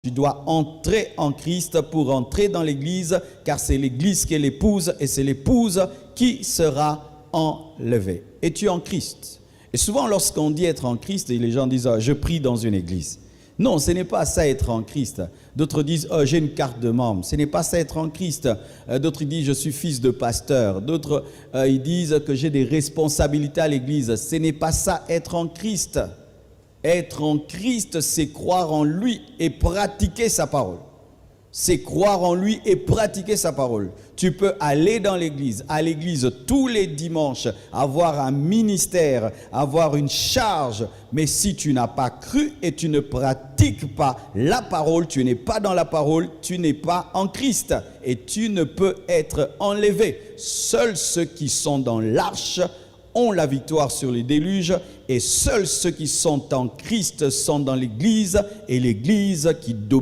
Tu dois entrer en Christ pour entrer dans l'église, car c'est l'église qui est l'épouse et c'est l'épouse qui sera enlevée. Et tu es en Christ. Et souvent, lorsqu'on dit être en Christ, les gens disent je prie dans une église. Non, ce n'est pas ça être en Christ. D'autres disent j'ai une carte de membre. Ce n'est pas ça être en Christ. D'autres disent je suis fils de pasteur. D'autres ils disent que j'ai des responsabilités à l'église. Ce n'est pas ça être en Christ. Être en Christ, c'est croire en lui et pratiquer sa parole. C'est croire en lui et pratiquer sa parole. Tu peux aller dans l'église, à l'église tous les dimanches, avoir un ministère, avoir une charge. Mais si tu n'as pas cru et tu ne pratiques pas la parole, tu n'es pas dans la parole, tu n'es pas en Christ. Et tu ne peux être enlevé. Seuls ceux qui sont dans l'arche ont la victoire sur les déluges, et seuls ceux qui sont en Christ sont dans l'église, et l'église qui domine.